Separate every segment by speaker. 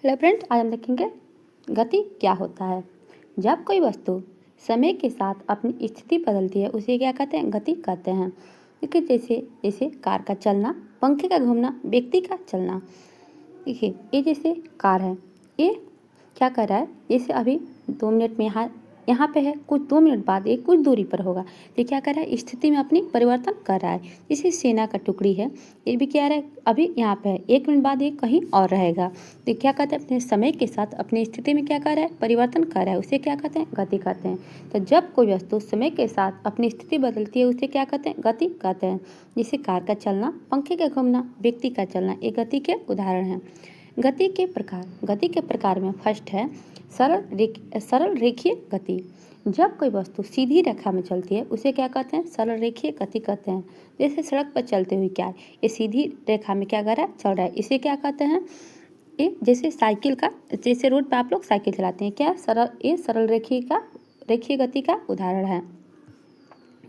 Speaker 1: Hello friends, आज हम देखेंगे गति क्या होता है। जब कोई वस्तु समय के साथ अपनी स्थिति बदलती है उसे क्या कहते हैं? गति कहते हैं। देखिए जैसे जैसे कार का चलना, पंखे का घूमना, व्यक्ति का चलना। देखिए ये जैसे कार है, ये क्या कर रहा है? जैसे अभी 2 मिनट में यहाँ यहाँ पे है, कुछ 2 मिनट बाद ये कुछ दूरी पर होगा। ये क्या कर रहा है? स्थिति में अपनी परिवर्तन कर रहा है। जैसे सेना का टुकड़ी है, ये भी क्या रहा है? अभी यहाँ पे है, 1 मिनट बाद ये कहीं और रहेगा। तो क्या कहते हैं? अपने समय के साथ अपनी स्थिति में क्या कर रहा है? परिवर्तन कर रहा है, उसे क्या कहते हैं? गति कहते हैं। तो जब कोई वस्तु समय के साथ अपनी स्थिति बदलती है उसे क्या कहते हैं? गति कहते हैं। जैसे कार का चलना, पंखे का घूमना, व्यक्ति का चलना, ये गति के उदाहरण हैं। गति के प्रकार में फर्स्ट है सरल रेखीय गति। जब कोई वस्तु सीधी रेखा में चलती है उसे क्या कहते हैं? सरल रेखीय गति कहते हैं। जैसे सड़क पर चलते हुए क्या है? ये सीधी रेखा में क्या कर रहा है? चल रहा है, इसे क्या कहते हैं? ये जैसे साइकिल का, जैसे रोड पे आप लोग साइकिल चलाते हैं, क्या सरल रेखीय गति का उदाहरण है।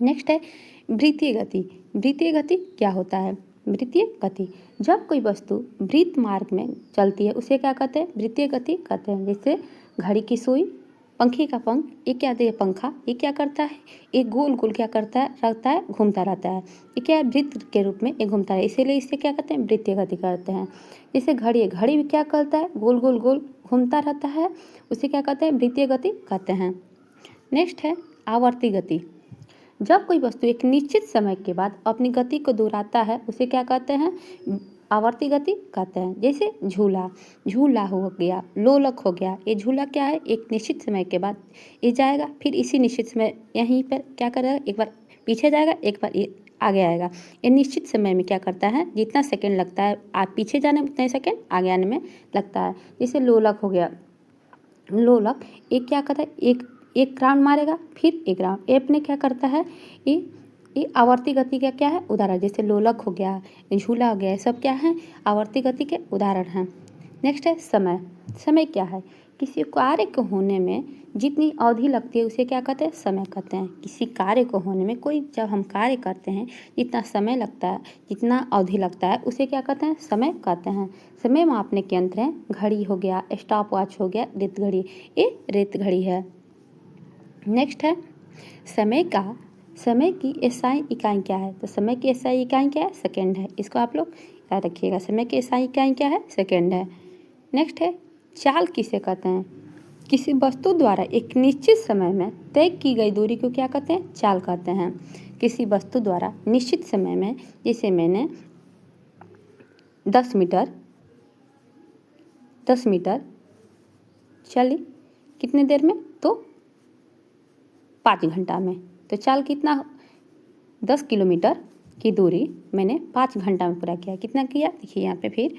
Speaker 1: नेक्स्ट है वृत्तीय गति। वृत्तीय गति क्या होता है? वृत्तीय गति, जब कोई वस्तु वृत्त मार्ग में चलती है उसे क्या कहते हैं? वृत्तीय गति कहते हैं। जैसे घड़ी की सुई, पंखे का पंख, ये क्या है? पंखा ये क्या करता है? ये गोल गोल क्या करता है? रहता है, घूमता रहता है। ये क्या है? वृत्त के रूप में ये घूमता है, इसीलिए इसे क्या कहते हैं? वृत्तीय गति कहते हैं। जैसे घड़ी भी क्या करता है? गोल गोल गोल घूमता रहता है, उसे क्या कहते हैं? वृत्तीय गति कहते हैं। नेक्स्ट है आवर्ती गति। जब कोई वस्तु एक निश्चित समय के बाद अपनी गति को दोहराता है उसे क्या कहते हैं? आवर्ती गति कहते हैं। जैसे झूला हो गया, लोलक हो गया। ये झूला क्या है? एक निश्चित समय के बाद ये जाएगा, फिर इसी निश्चित समय यहीं पर क्या करेगा? एक बार पीछे जाएगा, एक बार ये आगे आएगा। ये निश्चित समय में क्या करता है? जितना सेकंड लगता है आप पीछे जाने में उतने सेकंड आगे आने में लगता है। जैसे लोलक हो गया, लोलक एक क्या करता है? एक राउंड मारेगा, फिर एक राउंड। ये अपने क्या करता है? ये आवर्ती गति का क्या है? उदाहरण। जैसे लोलक हो गया, झूला हो गया, सब क्या है? आवर्ती गति के उदाहरण हैं। नेक्स्ट है समय। समय क्या है? किसी कार्य को होने में जितनी अवधि लगती है उसे क्या कहते हैं? समय कहते हैं। किसी कार्य को होने में जब हम कार्य करते हैं जितना समय लगता है, जितना अवधि लगता है उसे क्या कहते हैं? समय कहते हैं। समय मापने के यंत्र हैं, घड़ी हो गया, स्टॉप वॉच हो गया, रेत घड़ी, ये रेत घड़ी है। नेक्स्ट है समय की एसआई इकाई क्या है? तो समय की एसआई इकाई क्या है? सेकेंड है। इसको आप लोग याद रखिएगा, समय की एसआई इकाई क्या है? सेकेंड है। नेक्स्ट है चाल किसे कहते हैं? किसी वस्तु द्वारा एक निश्चित समय में तय की गई दूरी को क्या कहते हैं? चाल कहते हैं। किसी वस्तु द्वारा निश्चित समय में, जैसे मैंने 10 मीटर चली कितने देर में? तो 5 घंटा में। तो चाल कितना? 10 किलोमीटर की दूरी मैंने 5 घंटा में पूरा किया। कितना किया? देखिए यहाँ पे फिर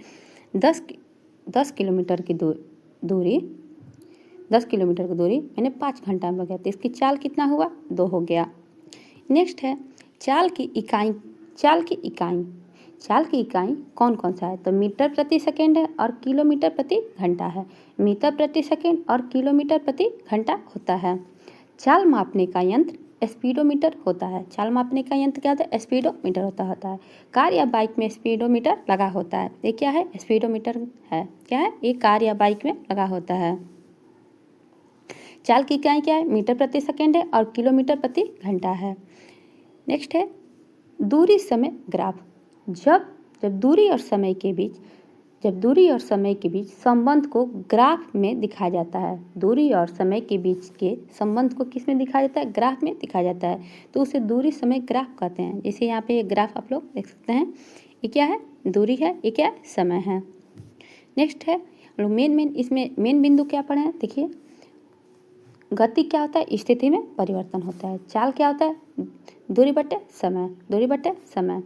Speaker 1: 10 किलोमीटर की दूरी 10 किलोमीटर की दूरी मैंने 5 घंटा में किया, तो इसकी चाल कितना हुआ? 2 हो गया। नेक्स्ट है चाल की इकाई कौन कौन सा है? तो मीटर प्रति सेकेंड है और किलोमीटर प्रति घंटा है। मीटर प्रति सेकेंड और किलोमीटर प्रति घंटा होता है। चाल मापने का यंत्र स्पीडोमीटर होता है। चाल मापने का यंत्र क्या होता है? स्पीडोमीटर होता है। कार या बाइक में स्पीडोमीटर लगा होता है। ये क्या है? स्पीडोमीटर है। क्या है? ये कार या बाइक में लगा होता है। चाल की इकाई क्या है? मीटर प्रति सेकेंड है और किलोमीटर प्रति घंटा है। नेक्स्ट है दूरी समय ग्राफ। जब दूरी और समय के बीच संबंध को ग्राफ में दिखाया जाता है। दूरी और समय के बीच के संबंध को किस में दिखाया जाता है? ग्राफ में दिखाया जाता है, तो उसे दूरी समय ग्राफ कहते हैं। जैसे यहाँ पे ग्राफ आप लोग देख सकते हैं, ये क्या है? दूरी है, ये क्या है? समय है। नेक्स्ट है इसमें मेन बिंदु क्या पढ़े हैं? देखिए गति क्या होता है? स्थिति में परिवर्तन होता है। चाल क्या होता है? दूरी बटे समय।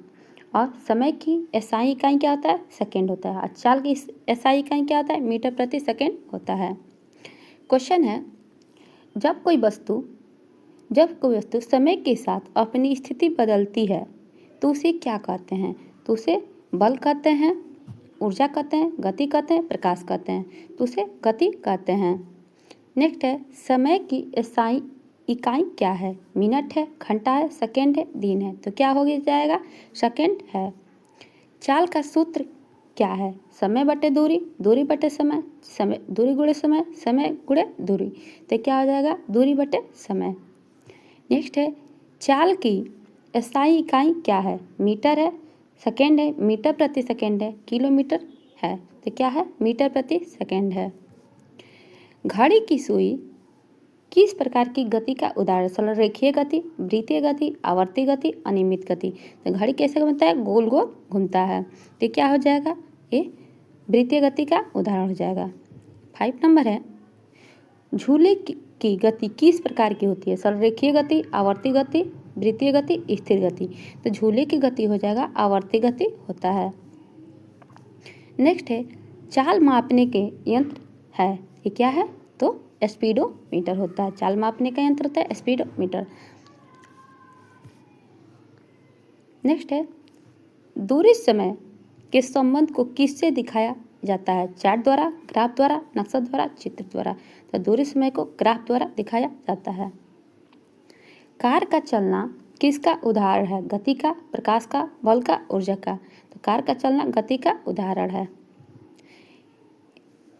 Speaker 1: और समय की एसआई इकाई क्या होता है? सेकेंड होता है। और चाल की एसआई इकाई क्या होता है? मीटर प्रति सेकेंड होता है। क्वेश्चन है जब कोई वस्तु समय के साथ अपनी स्थिति बदलती है तो उसे क्या कहते हैं? तो उसे बल कहते हैं, ऊर्जा कहते हैं, गति कहते हैं, प्रकाश कहते हैं, तो उसे गति कहते हैं। नेक्स्ट है समय की एसआई इकाई क्या है? मिनट है, घंटा है, सेकेंड है, दिन है, तो क्या हो जाएगा? सेकेंड है। चाल का सूत्र क्या है? समय बटे दूरी, दूरी बटे समय, समय दूरी गुणे समय, समय गुणे दूरी, तो क्या हो जाएगा? दूरी बटे समय। नेक्स्ट है, चाल की स्थायी इकाई क्या है? मीटर है, सेकेंड है, मीटर प्रति सेकेंड है, किलोमीटर है, तो क्या है? मीटर प्रति सेकेंड है। घड़ी की सुई किस प्रकार की गति का उदाहरण? सरल रेखीय गति, वृत्तीय गति, आवर्ती गति, अनियमित गति। तो घड़ी कैसे घूमता है? गोल गोल घूमता है, तो क्या हो जाएगा? ये वृत्तीय गति का उदाहरण हो जाएगा। 5 नंबर है, झूले की गति किस प्रकार की होती है? सरल रेखीय गति, आवर्ती गति, वृत्तीय गति, स्थिर गति। तो झूले की गति हो जाएगा आवर्ती गति होता है। नेक्स्ट है, चाल मापने के यंत्र है, ये क्या है? तो स्पीडोमीटर होता है। चाल मापने का यंत्र होता है स्पीडोमीटर। नेक्स्ट है, दूरी समय के संबंध को किससे दिखाया जाता है? चार्ट द्वारा, ग्राफ द्वारा, नक्शा द्वारा, चित्र द्वारा। तो दूरी समय को ग्राफ द्वारा दिखाया जाता है। कार का चलना किसका उदाहरण है? गति का, प्रकाश का, बल का, ऊर्जा का। तो कार का चलना गति का उदाहरण है।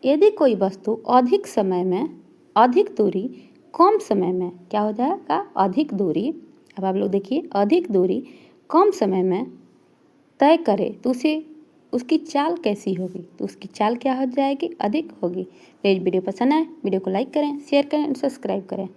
Speaker 1: यदि कोई वस्तु अधिक समय में अधिक दूरी कम समय में, क्या हो जाएगा? अधिक दूरी, अब आप लोग देखिए, अधिक दूरी कम समय में तय करे तो उसे उसकी चाल कैसी होगी? तो उसकी चाल क्या हो जाएगी? अधिक होगी। तो वीडियो पसंद आए वीडियो को लाइक करें, शेयर करें और सब्सक्राइब करें।